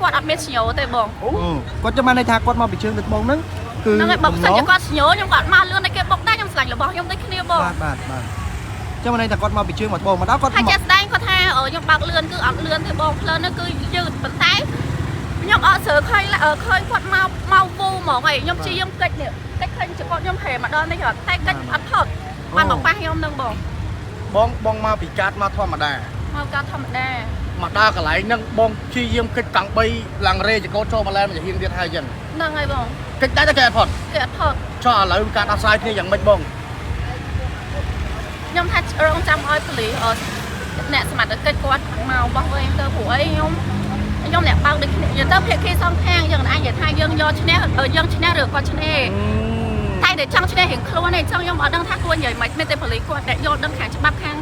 គាត់អត់មានសញ្ញោទេបងគាត់ចាំបានថាគាត់មកពីជើងទឹកបងហ្នឹងគឺហ្នឹងហើយបើមិនជាគាត់សញ្ញោខ្ញុំគាត់មកលឿនតែគេបុកដែរខ្ញុំស្លាញ់របស់ខ្ញុំដូចគ្នាបងបាទចាំបានថាគាត់មកពីជើងមកបងមកដល់គាត់ហើយចាស់ស្ដែងគាត់ថាខ្ញុំបើកលឿនគឺអត់លឿនទេបងផ្លូវហ្នឹងគឺយឺតប៉ុន្តែខ្ញុំអត់ស្រើឃើញគាត់មកវូហ្មងហើយខ្ញុំព្យាយាមកិច្ចនេះកិច្ចឃើញចង្កត់ខ្ញុំហែមកដល់នេះគាត់តែកិច្ចអត់ផុតបានមកប៉ះខ្ញុំនឹងបងមកពីកាត់មកធម្មតាមកកាត់ធម្មតាមកដល់កន្លែងហ្នឹងបងព្យាយាមកិច្ចកង់3ឡើងរេចង្កត់ចូលមកឡែមករៀងទៀតហើយចឹងហ្នឹងហើយបងកិច្ចតែគេអត់ផុតចុះឥឡូវការដោះស្រាយគ្នាយ៉ាងម៉េចបងខ្ញុំថារងចាំឲ្យប៉ូលីសអ្នកសមត្ថកិច្ចគាត់មកបោះវិញទៅព្រោះអីខ្ញុំអ្នកបើកដូចគ្នាទៅភាគីសងខាងយើងអាចនិយាយថាយើងយកឈ្នះយើងឈ្នះឬគាត់ឈ្នះតែតែចង់ឈ្នះរៀងខ្លួនទេអញ្ចឹងខ្ញុំអត់ដឹងថាខ្លួននិយាយមិនមែនតែប៉ូលីសគាត់តែយល់ដឹងខាងច្បាប់ខាង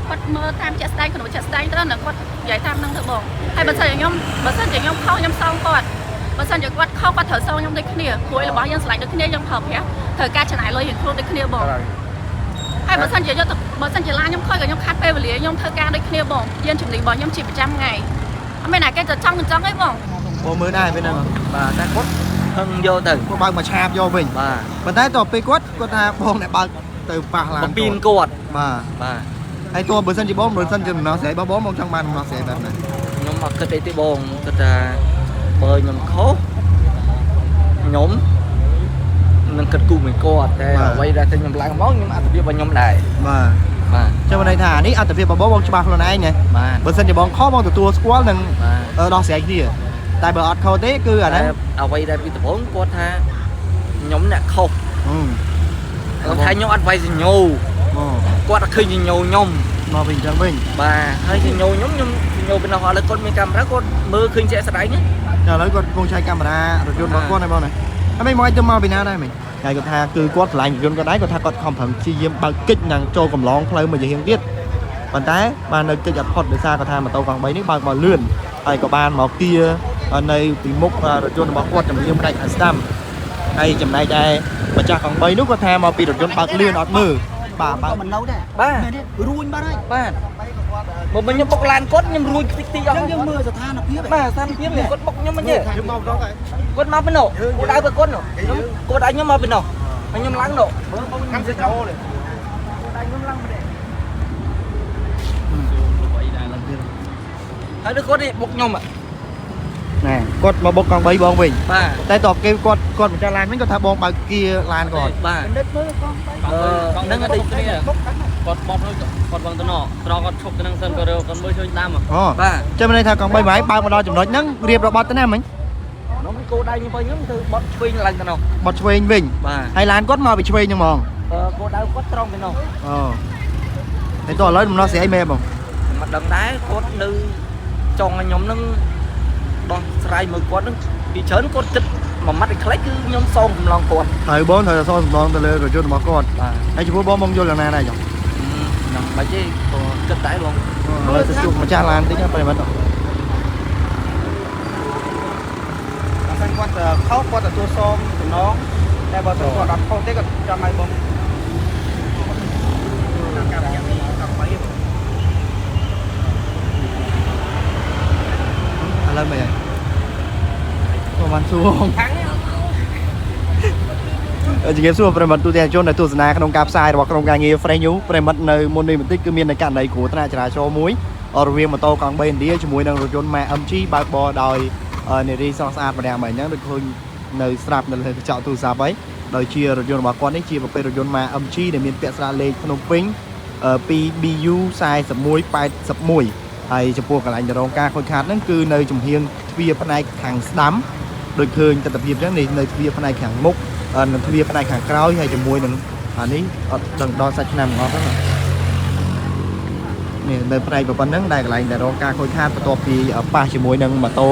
គាត់មើលតាមចាក់ស្ដែងក្នុងចាក់ស្ដែងទៅនឹងគាត់និយាយតាមនឹងទៅបងហើយបើសិនជាខ្ញុំខុសខ្ញុំសងគាត់បើសិនជាគាត់ខុសគាត់ត្រូវសងខ្ញុំដូចគ្នាព្រួយរបស់យើងឆ្លាញ់ដូចគ្នាយើងប្រើប្រាស់ត្រូវការចំណាយលុយរៀងខ្លួនដូចគ្នាបងហើយបើសិនជាឡាខ្ញុំខុសក៏ខ្ញុំខាត់ពេលវេលាខ្ញុំធ្វើការដូចគ្នាបងយានជំនាញរបស់ខ្ញុំជាប្រចាំថ្ងៃអត់មានណាគេទៅចង់អីបងមើលដែរពេលហ្នឹងបាទតែគាត់ហឹងយកទៅគាត់បើកមកឆាបយកវិញបាទប៉ុន្តែតទៅពេលគាត់ថាបងអ្នកបើកទៅប៉ះឡានបំពេញគាត់បាទហើយតើបើសិនជាបងបើសិនជាដំណោះស្រាយរបស់បងចង់បានដំណោះស្រាយបែបណាខ្ញុំអត់គិតអីទេបងគិតថាបើខ្ញុំខុសខ្ញុំនឹងគិតគូមួយគាត់តែអ្វីដែលខ្ញុំឡើងមកខ្ញុំអត្ថប្រយោជន៍របស់ខ្ញុំដែរបាទចាំន័យថានេះអត្ថប្រយោជន៍របស់បងច្បាស់ខ្លួនឯងណាបើសិនជាបងខុសបងទទួលស្គាល់នឹងដោះស្រាយគ្នាតែបើអត់ខុសទេគឺអាហ្នឹងអ្វីដែលពីដំបូងគាត់ថាខ្ញុំអ្នកខុសគាត់ថាខ្ញុំអត់វាយសញ្ញោគាត់អត់ឃើញសញ្ញោខ្ញុំមកវិញចឹងវិញបាទហើយសញ្ញោខ្ញុំសញ្ញោពីនោះឥឡូវគាត់មានកាមេរ៉ាគាត់មើលឃើញជាក់ស្ដែងឥឡូវគាត់កំពុងឆែកកាមេរ៉ារថយន្តរបស់គាត់ហើយបងណាហើយមិនមកទៅមកពីណាដែរមិញហើយគាត់ថាគឺគាត់ឆ្លាញ់រថយន្តគាត់ដែរគាត់ថាគាត់ខំប្រឹងព្យាយាមបើកកិច្ចនឹងចូលកំឡងផ្លូវមួយរៀងទៀតប៉ុន្តែបាននៅកិច្ចអត់ផុតដោយសារគាត់ថាម៉ូតូកង់3នេះបើកមកលឿនហើយក៏បានមកគៀនៅពីមុខរថយន្តរបស់គាត់ជំរាបផ្នែកខាងស្ដាំហើយចំណែកដែរម្ចាស់កង់3នោះគាត់ថាមកពីរថយន្តបើកលឿនអត់មើលបាទមិននៅដែរបាទរួញបាត់ហើយបាទបើខ្ញុំបុកឡានគាត់ខ្ញុំរួញតិចតិចអស់យើងមើលស្ថានភាពបាទស្ថានភាពគាត់បុកខ្ញុំមិនទេខ្ញុំមកដល់ហើយគាត់មកពីនោះគាត់ដៅគាត់នោះគាត់ដៅខ្ញុំមកពីនោះហើយខ្ញុំឡើងនោះកាន់សិចោនេះដៅខ្ញុំឡើងមកនេះហើយគាត់នេះបុកខ្ញុំណែគាត់មកបុកកង់3បងវិញបាទតែតបគេគាត់ម្ចាស់ឡានវិញគាត់ថាបងបើកគៀឡានគាត់បាទនិយាយមើលកង់3ហ្នឹងអត់គ្នាគាត់បត់ហើយគាត់បងទៅណោត្រង់គាត់ឈប់ទៅនឹងសិនក៏រើគាត់មើលជួយតាមបាទចាំន័យថាកង់3ម៉ៃបើកមកដល់ចំណុចហ្នឹងរៀបរបត់ទៅណាមិញខ្ញុំគោដៅខ្ញុំវិញទៅបត់ឆ្វេងឡើងទៅណោបត់ឆ្វេងវិញហើយឡានគាត់មកពីឆ្វេងហ្នឹងហ្មងគោដៅគាត់ត្រង់ទៅណោហើយតោះឥឡូវដំណោះស្រាយមែនបងមិនដឹងដែរគាត់នៅចង់ឲ្យខ្ញុំនឹងដោះស្រាយមើលគាត់នឹងពីច្រើនគាត់គិតមួយម៉ាត់ឯខ្លីគឺខ្ញុំសងកំឡងគាត់ហើយបងត្រូវសងកំឡងទៅលើរថយន្តរបស់គាត់ហើយចំពោះបងយល់យ៉ាងណាដែរចុះខ្ញុំមិនទេក៏គិតដែរបងឥឡូវទៅជួបម្ចាស់ឡានតិចប្រិមត្តបើសិនគាត់ខុសគាត់ទទួលសងចំណងតែបើសិនគាត់អត់ខុសទេគាត់ចង់ឲ្យបងការរយៈនេះដល់3ឥឡូវមិនប្រហែលសួរជំរាបសួរប្រិមត្តទូទាំងជនដែលទស្សនាក្នុងការផ្សាយរបស់ក្រុមការងារ Fresh News ប្រិមត្តនៅមុននេះបន្តិចគឺមានករណីគ្រោះថ្នាក់ចរាចរណ៍មួយរវាងម៉ូតូកង់3ឥណ្ឌាជាមួយនឹងរថយន្ត MG បើកបរដោយនារីស្រស់ស្អាតម្នាក់មិញហ្នឹងដូចឃើញនៅស្រាប់នៅលើកញ្ចក់ទូរស័ព្ទហើយដោយជារថយន្តរបស់គាត់នេះជាប្រភេទរថយន្ត MG ដែលមានពាក្យស្លាកលេខភ្នំពេញ 2BU 4181ហើយចំពោះកន្លែងរងការខូចខាតហ្នឹងគឺនៅចំហៀងទ្វារផ្នែកខាងស្ដាំដូចឃើញទស្សនវិជ្ជាអញ្ចឹងនេះនៅទ្វារផ្នែកខាងមុខនិងទ្វារផ្នែកខាងក្រោយហើយជាមួយនឹងអានេះអត់ដឹងដល់សាច់ឆ្នាំអត់ហ្នឹងនេះនៅផ្នែកប៉ុណ្ណឹងដែលកន្លែងដែលរងការខូចខាតបន្ទាប់ពីប៉ះជាមួយនឹងម៉ូតូ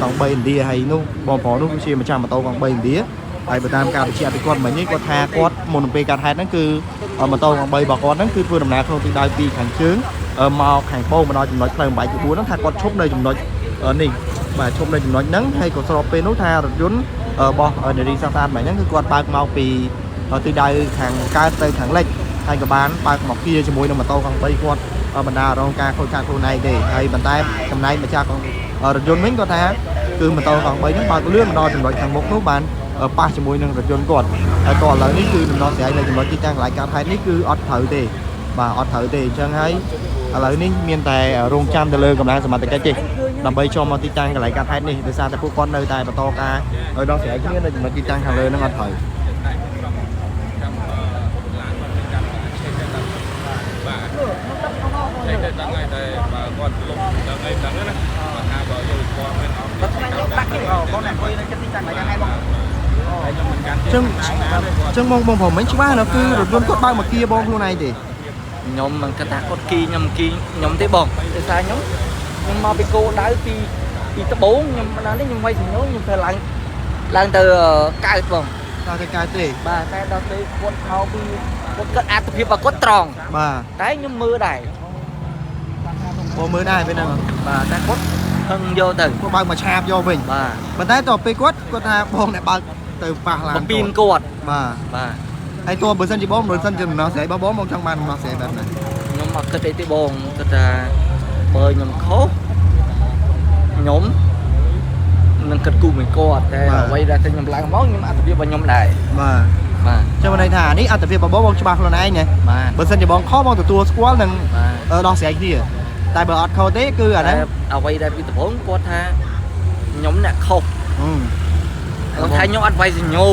កង់3ឥណ្ឌាហើយនោះបងប្អូននោះគឺជាម្ចាស់ម៉ូតូកង់3ឥណ្ឌាហើយបើតាមការបញ្ជាក់ពីគាត់មិញនេះគាត់ថាគាត់មុននឹងពេលកើតហេតុហ្នឹងគឺម៉ូតូកង់3របស់គាត់ហ្នឹងគឺធ្វើដំណើរក្នុងទិសដៅពីខាងជើងមកខាងបូមកដល់ចំណុចផ្លូវ8ទី4ហ្នឹងថាគាត់ឈប់នៅចំណុចនេះបាទឈប់នៅចំណុចហ្នឹងហើយក៏ស្របពេលនោះថារថយន្តរបស់នារីសាស្ត្រាមិញហ្នឹងគឺគាត់បើកមកពីទិសដៅខាងកើតទៅខាងលិចហើយក៏បានបើកមកគៀជាមួយនឹងម៉ូតូកង់3គាត់បណ្ដារងការខូចខាតខ្លួនឯងទេហើយប៉ុន្តែចំណែកម្ចាស់រថយន្តវិញគាត់ថា គឺម៉ូតូកង់3ហ្នឹងបើកលឿនដល់ចំណុចខាងមុខនោះបានប៉ះជាមួយនឹងរថយន្តគាត់ហើយក៏ឥឡូវនេះគឺដំណោះស្រាយនៅចំណុចទីតាំងកន្លែងកើតហេតុនេះគឺអត់ត្រូវទេបាទអត់ត្រូវទេអញ្ចឹងហើយឥឡូវនេះមានតែរងចាំទៅលើកម្លាំងសមត្ថកិច្ចទេដើម្បីចូលមកទីតាំងកន្លែងកើតហេតុនេះដោយសារតែពួកគាត់នៅតែបន្តការឲ្យដោះស្រាយគ្នានៅចំណុចទីតាំងខាងលើហ្នឹងអត់ត្រូវចឹងបងប្រុសមិញច្បាស់ណាគឺរថយន្តគាត់បើកមកគៀបងខ្លួនឯងទេ ខ្ញុំមិនគិតថាគាត់គីខ្ញុំទេបងដោយសារខ្ញុំមកពីគោដៅពីត្បូងខ្ញុំដល់នេះខ្ញុំវាយសញ្ញោខ្ញុំទៅឡើងទៅកើតបង ដល់ទៅកើតទេ បាទតែដល់ទៅគាត់មកពីគាត់គិតអត្ថភាពរបស់គាត់ត្រង់ បាទ តែខ្ញុំមើលដែរ បងមើលដែរពេលហ្នឹង បាទតែគាត់ហឹងយកទៅ គាត់បើកមកឆាបយកវិញ បាទ ប៉ុន្តែតទៅពេលគាត់ថាបងអ្នកបើកទៅប៉ះឡាន បំពេញគាត់ បាទ បាទ ហើយតើបើសិនជាបងចង់បានដំណោះស្រាយបែបណា ខ្ញុំមកគិតអីទេបងគិតថាបើខ្ញុំខុសខ្ញុំនឹងគិតគូរមួយគាត់តែអ្វីដែលខ្ញុំឡើងមកខ្ញុំអត្ថភាពរបស់ខ្ញុំដែរ បាទ បាទ ចាំន័យថានេះអត្ថភាពរបស់បងច្បាស់ខ្លួនឯងណា បាទ បើសិនជាបងខុសបងទទួលស្គាល់នឹង បាទ ដោះស្រាយគ្នាតែបើអត់ខុសទេគឺអាហ្នឹង អ្វីដែលពីដំបូងគាត់ថាខ្ញុំអ្នកខុសគាត់ថាខ្ញុំអត់វាយសញ្ញោ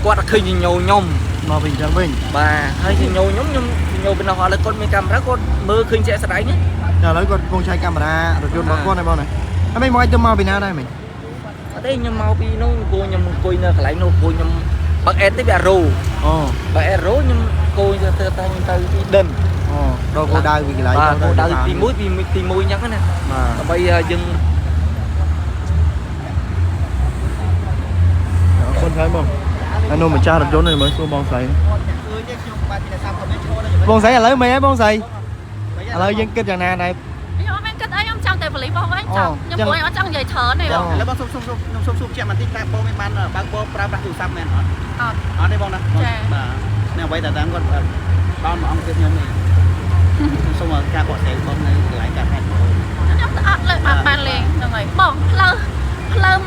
គាត់អត់ឃើញសញ្ញោខ្ញុំ មកវិញចឹងវិញ បាទហើយសញ្ញោខ្ញុំសញ្ញោពីនោះឥឡូវគាត់មានកាមេរ៉ាគាត់មើលឃើញជាក់ស្ដែងណា តែឥឡូវគាត់កំពុងឆែកកាមេរ៉ារថយន្តរបស់គាត់ហើយបងណាហើយមិនមកទៅមកពីណាដែរមិញ អត់ទេខ្ញុំមកពីនោះគោខ្ញុំអង្គុយនៅកន្លែងនោះគោខ្ញុំបើកអេតទេវារ៉ូ អូ បើអេរ៉ូខ្ញុំគោទៅតែខ្ញុំទៅទីដិន អូដល់គោដៅវិញកន្លែង បាទគោដៅទី1អញ្ចឹងណា បាទ ដើម្បីយើង អរគុណហើយបងអានោះម្ចាស់រថយន្តនេះមើលសួរបងស្រី ខ្ញុំបាទពីសាមគាត់មានឈ្មោះដល់ បងស្រីឥឡូវមិនហ៎បងស្រីឥឡូវយើងគិតយ៉ាងណាដែរ ខ្ញុំអត់មានគិតអីខ្ញុំចង់តែបលីបោះវិញចង់ខ្ញុំព្រោះអត់ចង់និយាយច្រើនទេ ឥឡូវបងសុំជាក់បន្តិចតែបងមានបានបើកបងប្រើប្រាស់ទូរស័ព្ទមែនអត់អត់ទេបងណាបាទអ្នកអ្វីតែតាមគាត់ដល់មួយអង្គទៀតខ្ញុំនេះសូមការបកស្រាយបងនៅកន្លែងការហេតុ ខ្ញុំអត់លើបានលេងហ្នឹងហើយបងផ្លូវ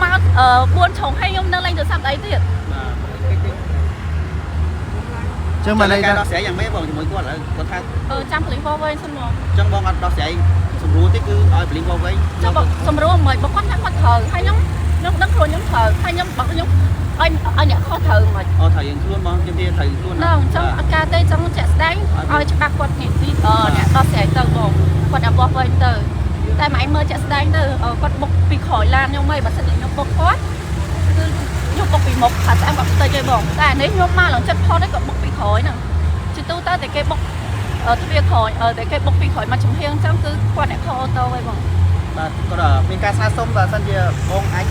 មក4ឆុងឲ្យខ្ញុំនៅលេងទូរស័ព្ទអីទៀត ចឹងមកនេះ ការដោះស្រាយយ៉ាងម៉េចបងជាមួយគាត់ឥឡូវគាត់ថា ចាំបលីបោះវិញសិនមក ចឹងបងអត់ដោះស្រាយសម្រួលទេគឺឲ្យបលីងបងវិញ ចាំបងសម្រួលមិនបងគាត់ថាគាត់ត្រូវហើយខ្ញុំដឹងខ្លួនខ្ញុំត្រូវហើយខ្ញុំបងខ្ញុំឲ្យអ្នកខុសត្រូវមិន អូត្រូវយើងខ្លួនបងជំរាបត្រូវខ្លួន ហ្នឹងចង់អត់ការទេចង់ចាក់ស្ដែងឲ្យច្បាស់គាត់នេះទីអ្នកដោះស្រាយទៅបងគាត់ឲ្យបោះវិញទៅតែម៉ែមើលចាក់ស្ដែងទៅគាត់បុកពីក្រោយឡានខ្ញុំមិនបើសិនតែខ្ញុំបុកគាត់គឺខ្ញុំបុកពីមុខថាស្អាតគាត់ផ្ទៃទេបងតែនេះខ្ញុំមកឡើងចិត្តផុតគាត់បុកពីក្រោយហ្នឹងជាទូទៅតែគេបុកទ្វារក្រោយតែគេបុកពីក្រោយមកចំហៀងអញ្ចឹងគឺគាត់អ្នកខអូតូហើយបង បាទគាត់មានការស្នើសុំបើសិនជាបងអាច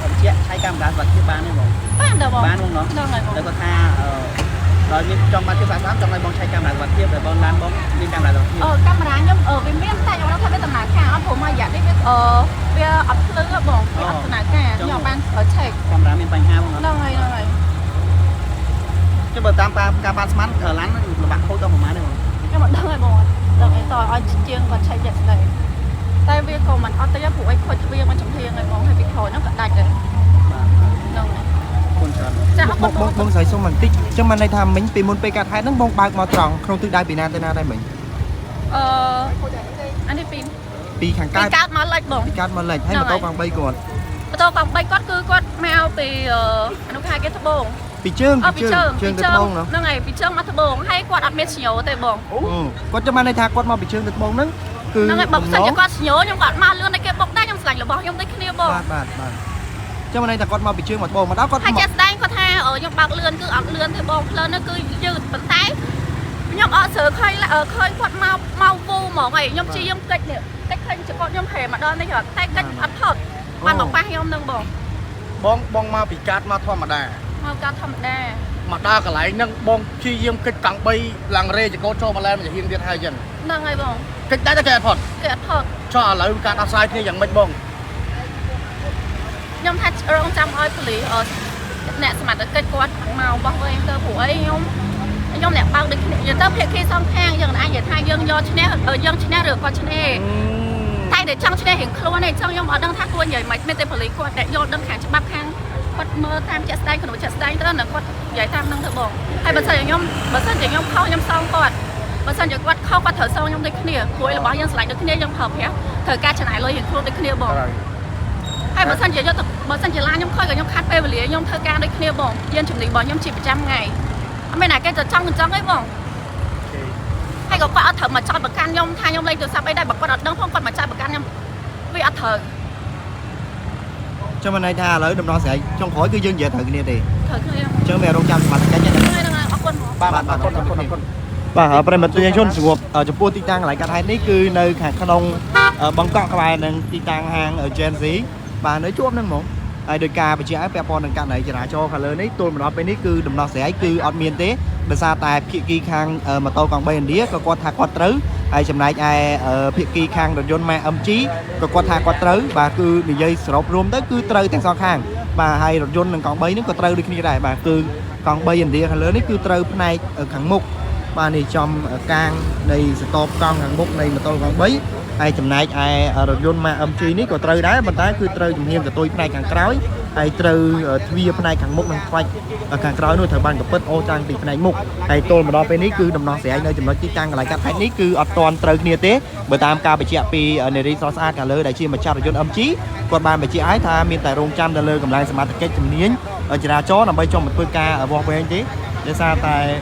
បញ្ជាក់ឆៃកាមេរ៉ាសុវត្ថិភាពបានទេបង បានដែរបង បានបងနော် ហ្នឹងហើយបង តែគាត់ថាដល់មានចង់បានជាស្អាតចង់ឲ្យបងឆៃកាមេរ៉ាសុវត្ថិភាពតែបងឡានបងមានកាមេរ៉ាសុវត្ថិភាព កាមេរ៉ាខ្ញុំវាមានតែខ្ញុំថាវាដំណើរការអត់ព្រោះមករយៈនេះវាអត់ភ្លឺបងវាអត់ដំណើរការខ្ញុំបានឆែក កាមេរ៉ាមានបញ្ហាបង ហ្នឹងហើយ ចុះបើតាមការបានស្មានឡាននឹងលំបាកខូចដល់ប្រហែលទេបង ខ្ញុំអត់ដឹងហើយបងដឹងអីតឲ្យជាងគាត់ឆែកយ៉ាងស្ដីតែវាក៏មិនអត់ទេព្រោះអីខូចទ្វារមកចំហៀងហើយបងហើយពីក្រោយហ្នឹងក៏ដាច់ដែរហ្នឹងហើយ គុណច្រើន ចាអរគុណ បងស្រីសុំបន្តិចចឹងមកន័យថាមិញពីមុនពេលកាត់ហេតុហ្នឹងបងបើកមកត្រង់ក្នុងទិសដៅពីណាទៅណាដែរមិញ អានេះពី ខាងកើត កើតមកលិចបង ពីកើតមកលិចហើយម៉ូតូកង់3គាត់ ម៉ូតូកង់3គាត់គឺគាត់មកពីអនុខាគេត្បូង ពីជើងទៅត្បូងហ្នឹង ហ្នឹងហើយពីជើងមកត្បូងហើយគាត់អត់មានសញ្ញោទេបង គាត់ចាំបានន័យថាគាត់មកពីជើងទៅត្បូងហ្នឹងគឺ ហ្នឹងហើយបើមិនជាគាត់សញ្ញោខ្ញុំគាត់មកលឿនតែគេបុកដែរខ្ញុំស្លាញ់របស់ខ្ញុំដូចគ្នាបង បាទចាំន័យថាគាត់មកពីជើងមកត្បូងមកដល់គាត់ ហើយចាក់ស្ដែងគាត់ថាខ្ញុំបើកលឿនគឺអត់លឿនទេបងផ្លូវនេះគឺយឺតប៉ុន្តែខ្ញុំអត់ស្រួលឃើញគាត់មកវូហ្មងហើយខ្ញុំជាយើងកិច្ចនេះកិច្ចឃើញចគាត់ខ្ញុំហែមកដល់នេះតែកិច្ចអត់ផុតបានមកប៉ះខ្ញុំនឹងបង បងមកពីកាត់មកធម្មតា មកកាត់ធម្មតា មកដល់កន្លែងហ្នឹងបងព្យាយាមកិច្ចកង់3ឡើងរេចកោចូលមកឡែមិនហ៊ានទៀតហើយចឹង ហ្នឹងហើយបង កិច្ចដែរតែគេអត់ផុត គេអត់ផុត ចុះឥឡូវការដោះស្រាយគ្នាយ៉ាងម៉េចបង ខ្ញុំថារងចាំឲ្យប៉ូលីសអ្នកសមត្ថកិច្ចគាត់មកបោះវិញទៅព្រោះអីខ្ញុំអ្នកបើកដូចគ្នាទៅភាគីសងខាងយើងអាចនិយាយថាយើងយកឈ្នះយើងឈ្នះឬគាត់ឈ្នះតែ để trong trên đây hiện khôn này trong ở đang thác luôn vậy mà bên tây police quạt để vô đâm hàng cho bắp hàng quạt mơ tham chặt tay còn chặt tay đó là quạt giải tham năng thợ bộ hay bớt giờ nhóm khâu nhóm xong quạt bớt giờ quạt khâu quạt thở sâu nhóm đây kia cuối là bao nhiêu lại được kia nhóm hợp nhé thời ca trở lại lời hiện khôn đây kia bộ hay bớt giờ chỉ la nhóm khơiกับnhóm khát về lý nhóm thời ca đây kia bộ dân chuẩn bị bỏ nhóm chỉ 100 ngày mấy này cái giờ trong ấy bộ hay có quạt thở mà cho bậc can nhóm thay nhóm lên từ sau đây bậc quạt đấng không quạt mà cho bậc can nhóm vì thở cho mình này tha lỡ đâm nó sẽ trong khỏi cứ dân về thời kia thì thở kia chứ mẹ rong chăm mà cái nhân bà ở bên mình tôi chôn sụp ở chỗ ti tăng lại cả hai ní cứ nơi hàng khăn đông ở băng cọ các bạn đang ti tăng hàng ở trên xí bà nói chuột nâng một ai đôi ca bị chia ép pon đằng cạnh này chỉ là cho khá lớn ấy tôi mà nói bên ní cứ đâm nó sẽ cứ ở miền tế để xa tài phía kia khang mà tôi còn bên đĩa có con thác quạt trứ ai chậm lại ai ở phía kia khang rồi dồn mẹ âm chí có con thác quạt trứ bà cứ bị dây sọc rôm tới cứ trừ theo sao khang bà hay rồi dồn đằng còn bay nó có trừ đi như này bà cứ còn bay đĩa khá lớn ấy cứ trừ này ở kháng mục bà này trong can đây stop con hàng bút này mà tôi còn bấy ai chầm này ai ở dồn mà âm chi ní có trừ đá bên tay cứ trừ chùm hiên của tôi này càng crói ai trừ vía bên này càng mục càng khoanh càng crói nuôi thời ban gặp bớt ô trang thì bên này mục ai tôi mà đo bên ní cứ đầm nó sẽ nơi chùm nó chỉ tăng lại các thái ní cứ ở toàn trừ nia tế bởi tam ca bị chẹt pi ở này đi so xa cả lơ đại chi mà chặt rồi dồn âm chí còn ban bị chị ái tha miền tại rong trăm lơ cầm lại smart cái chùm niên ở chỉ là chó nằm bay trong một tôi ca ở vòng bên tí để xa tại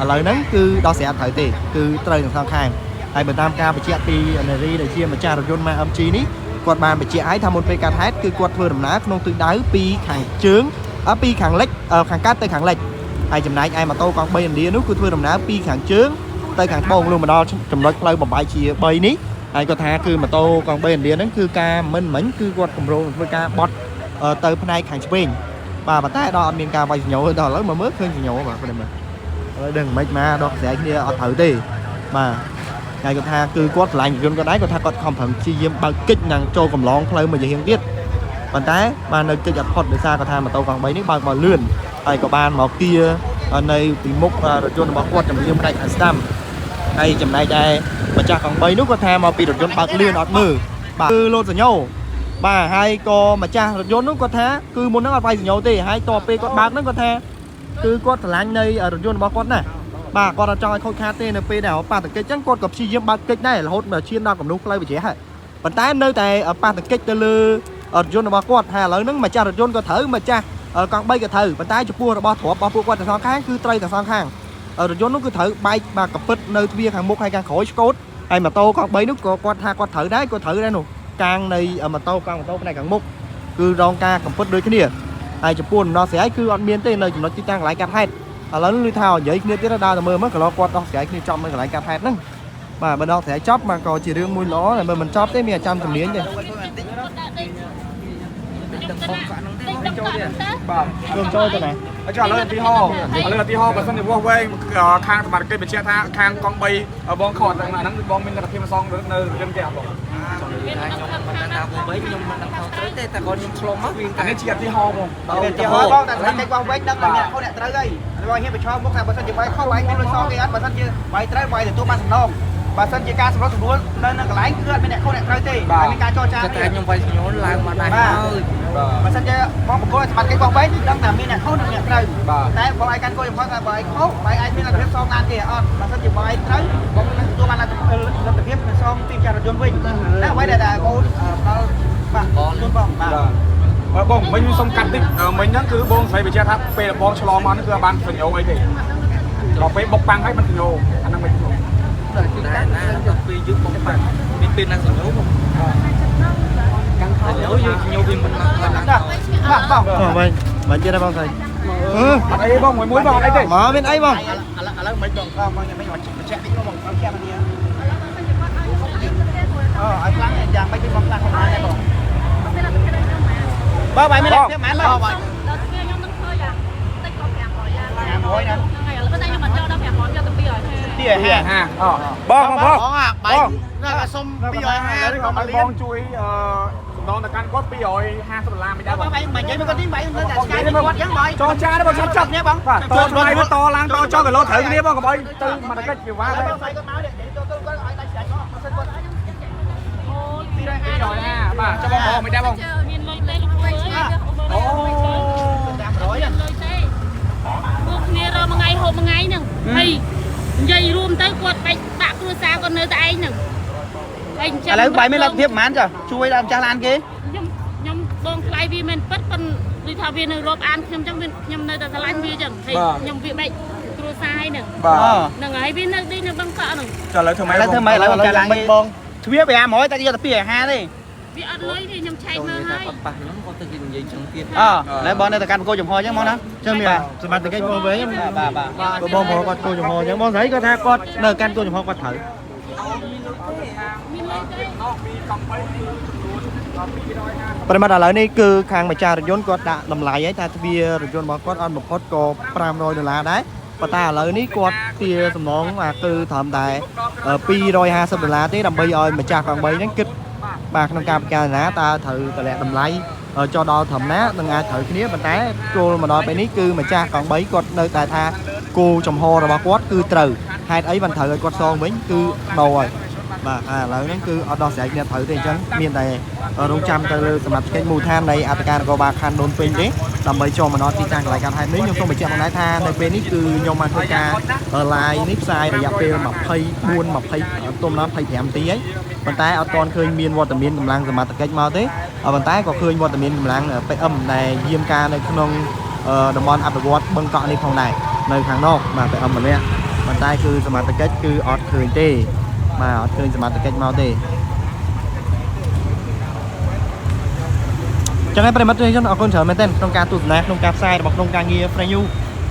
lời nói cứ đó sẽ thời thì cứ trời làm sao khang hay bên tam ca bị chia pi này đi để chia mà cha rồi dồn mà âm chi ní quạt bàn bị chia ái tham môn pk hết cứ quạt vừa đầm ná nông tự đáy pi khang trướng ở pi khang lệch khang cát tới khang lệch ai chấm này ai mà tôi còn bay đi nước cứ vừa đầm ná pi khang trướng tới khang bông luôn mà đo chấm nói lâu một bài chia bay ní ai có tha cứ mà tôi còn bay đi nó cứ ca mình mẫn cứ quạt cầm rô pk bọt tới bên này khang spin bà tay đo miền ca vay nhậu đo lớn mà mướt hơn nhậu mà bên mình đừng mấy mà đọc sẽ kia ở thử đi mà ngày có tha cứ quát lạnh rồi có đáy có tha có không phần chi diêm bao kích năng trâu cầm lon khơi mà giờ hiện biết bàn tay mà nơi cái giật phật để xa có tha mà tàu còn mấy nước bao vào lươn hay có ban màu kia ở đây thì múc rồi cho nó bao quát trong diêm đại stam hay chầm này đây mà cha còn mấy nước có tha mà bị rồi cho bao lươn ọt mừ bà cứ lột rồi nhau bà hai co mà cha rồi cho nó có tha cứ muốn nó ở vay nhau thì hai to pe con bạc nó có tha cứ quát lạnh đây ở rồi bao quát này bà con ở trong ai khôi khát tên là pe đảo bà tự cái trắng con gặp chi diêm ba kích này là hốt mà chiên đau cầm nút lấy bị chế hại còn tay nơi tại ở bà tự kích từ lư ở rồi bao quát hay lớn nắng mà cha rồi có thử mà cha ở con bay cái thử bàn tay chụp bua là bao thủa bao bua quát sang kháng cứ tray sang kháng ở rồi nó cứ thử bay bà cặp bít nơi bia hàng mốc hay càng khỏi cốt hay mà tô con bay nước quát tha quát thử đấy có thử đây nụ càng này mà tô con tô cái này càng mốc cứ rong ca cặp bít đôi cái nè ai chụp buồn nó sẽ cứ ăn miên tên này nó chỉ tăng lại cặp hết lớn lui thao vậy kia tới đó là mơ mất lo qua đó sẽ khi trong mới lại cặp hết nữa mà bên đó sẽ chóp mà còn chỉ riêng mùi ló là mình chóp tới 100 cầm miếng vậy đường trôi cho này ở chỗ lên tí ho mà xong thì vô quê khang mặt cây bị che tha khang con bay ở bong khọt mà nắng bong mình là khi mà xong rồi nơi dân kẹo rồi anh ấy chia tí ho không tí ho bong tại cái quang vết đất này không đẹp tới đây rồi hiện bị cho bốc ra bớt chỉ bay không anh lên so cái ăn bớt chỉ bay tới bay để tôi mang sừng non bà sân chỉ ca sừng non sừng đuôi nên là cái lái cưa bên này không đẹp tới thì anh ca cho cha cái nhung vay nhốn lại mà này ơi bà sân chỉ mong một cô mặt cái quang vết đang làm bên này không được đẹp tới tại bọn ai can coi mong là bay khóc bay ai biết là biết xong nan kìa bà sân chỉ bay tới bóng tôi mang là tập tiếp xong tìm cha rồi John Wayne đã quay đây là cô bà luôn bà bong mình xong cắt đi mình nhắn cứ bong phải bị che tháp pe bong chlo mà nó cứ ban phần nhổ ấy thìเราไปบกปังให้มันโยอันนั้นไม่โย Đấy, vì dưới bóng bằng bên bên đang nhấu không nhấu viên mình mình chưa đã bong thầy ấy bong mũi bong ấy thì mở bên ấy bong mấy đồng không mấy họ chạy đi nó bằng con kia kia anh lắng anh chàng mấy cái con lăng không ai này còn ba bảy mươi lăm cái mán ba bảy mối nè bong không bong à bảy là xong bây giờ ha bong chui non là căn cốt bây giờ ha sắp làm đã bong bảy mà vậy mới có tiếng bảy nó là cái nó quát gắn bảy cho cha nó bong sắp chập nhé bong to này nó to lan to cho người lo thử cái bong cái bong tư mà nó cách nhiều quá đấy 250បាទចាំបងបងមិនដែរបង មានលុយទេលោកគ្រូអើយ អូ 500ហ្នឹង លុយទេពួកគ្នារកមួយថ្ងៃហូបមួយថ្ងៃហ្នឹងហើយនិយាយរួមទៅគាត់បែកដាក់គ្រួសារគាត់នៅតែឯងហ្នឹងហើយអញ្ចឹង ឥឡូវបាយមានលទ្ធភាពប៉ុន្មានចាជួយដល់ម្ចាស់ឡានគេ ខ្ញុំបងថ្លៃវាមិនពិតប៉ុន្តែដូចថាវានៅរាប់អានខ្ញុំអញ្ចឹងខ្ញុំនៅតែឆ្លាញ់វាអញ្ចឹងហើយខ្ញុំវាបែកគ្រួសារហើយហ្នឹង បាទ ហ្នឹងហើយវានៅទីនៅបឹងកក់ហ្នឹង ចុះឥឡូវធ្វើម៉េច ឥឡូវធ្វើម៉េចឥឡូវម្ចាស់ឡានគេបងទ្វារ500តែយកតែ250ទេ វាអត់លុយទេខ្ញុំឆែកមើលហើយ គាត់ប៉ះខ្ញុំគាត់ទៅគេនិយាយចឹងទៀត ឥឡូវបងនៅតែកាន់គោចំហអញ្ចឹងមកណា ចឹងមានសមត្ថកិច្ចមកវិញ បាទបាទ បងប្រុសគាត់គោចំហអញ្ចឹងបងស្រីគាត់ថាគាត់នៅកាន់គោចំហគាត់ត្រូវ មានលុយទេ ប្រិមត្តឥឡូវនេះគឺខាងម្ចាស់រថយន្តគាត់ដាក់តម្លៃហើយថាទ្វាររថយន្តរបស់គាត់អត់បំផុតក៏$500ដែរប៉ុន្តែឥឡូវនេះគាត់ទារសំណងគឺត្រឹមតែ$250ទេដើម្បីឲ្យម្ចាស់កង់3ហ្នឹងគិតបាទក្នុងការពិចារណាតើត្រូវតម្លាក់តម្លៃចុះដល់ត្រឹមណានឹងអាចត្រូវគ្នាប៉ុន្តែចូលមកដល់ពេលនេះគឺម្ចាស់កង់3គាត់នៅតែថាគោចំហរបស់គាត់គឺត្រូវហេតុអីបានត្រូវឲ្យគាត់សងវិញគឺដោហើយបាទឥឡូវហ្នឹងគឺអត់ដោះស្រាយគ្នាត្រូវទេអញ្ចឹងមានតែរងចាំទៅលើសមត្ថកិច្ចមូលដ្ឋាននៃអធិការនគរបាលខណ្ឌដូនពេញទេដើម្បីចូលមកដល់ទីតាំងកន្លែងកើតហេតុនេះខ្ញុំសូមបញ្ជាក់ផងដែរថានៅពេលនេះគឺខ្ញុំបានធ្វើការ live នេះផ្សាយរយៈពេល24 ទុំដល់25នាទីហើយប៉ុន្តែអត់ទាន់ឃើញមានវត្តមានកម្លាំងសមត្ថកិច្ចមកទេប៉ុន្តែក៏ឃើញវត្តមានកម្លាំង PM ដែលយាមការនៅក្នុងតំបន់អភិវឌ្ឍបឹងកក់នេះផងដែរនៅខាងនอกបាទ PM ម្នាក់ប៉ុន្តែគឺសមត្ថកិច្ចគឺអត់ឃើញទេបាទអត់ឃើញសមត្ថកិច្ចមកទេចឹងហើយប្រិមត្តជនអរគុណច្រើនមែនទែនក្នុងការទស្សនាក្នុងការផ្សាយរបស់ក្នុងការងារ Fresh News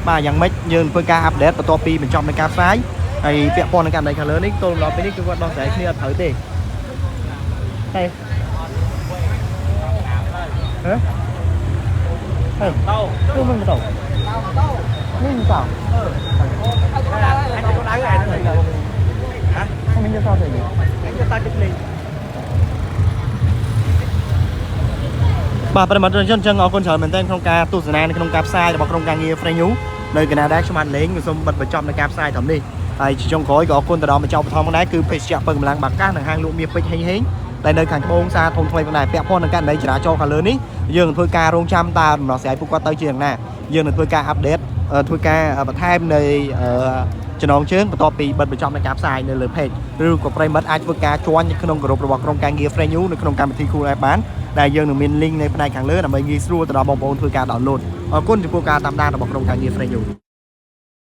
បាទយ៉ាងម៉េចយើងធ្វើការអាប់ដេតបន្ទាប់ពីបញ្ចប់នៃការផ្សាយហើយពាក់ព័ន្ធនឹងករណីខាងលើនេះទល់ដល់ពេលនេះគឺគាត់ដោះស្រាយគ្នាអត់ត្រូវទេហេហ៎ហេគឺមិនទៅនេះមិនទៅmình cho sao thì anh cho ta chụp lên បាទប្រិមត្តជនចឹងអរគុណច្រើនមែនទែនក្នុងការទស្សនានៅក្នុងការផ្សាយរបស់ក្រុមការងារ Fresh News នៅកណ្ដាលដែរខ្ញុំបានលេងសូមបិទបញ្ចប់នៅការផ្សាយត្រឹមនេះហើយជាចុងក្រោយក៏អរគុណទៅដល់ម្ចាស់ឧបត្ថម្ភផងដែរគឺភេសជ្ជៈពឹងកម្លាំងបាកាសនិងហាងលក់មាសពេជ្រហេងហេងដែលនៅខាងត្បូងផ្សារធំថ្មីផងដែរពាក់ព័ន្ធនឹងករណីចរាចរណ៍ខាងលើនេះយើងធ្វើការរងចាំតើដំណោះស្រាយពួកគាត់ទៅជាយ៉ាងណាយើងនឹងធ្វើការអាប់ដេតធ្វើការបន្ថែមនៃចំណងជើងបន្ទាប់ពីបិទបញ្ចប់នៃការផ្សាយនៅលើ page ឬក៏ប្រិមត្តអាចធ្វើការជួញក្នុងក្រុមរបស់ក្រុមការងារ Fresh News នៅក្នុងកម្មវិធី Cool App បានដែលយើងនឹងមាន link នៅផ្នែកខាងលើដើម្បីងាយស្រួលទៅដល់បងប្អូនធ្វើការ download អរគុណចំពោះការតាមដានរបស់ក្រុមការងារ Fresh News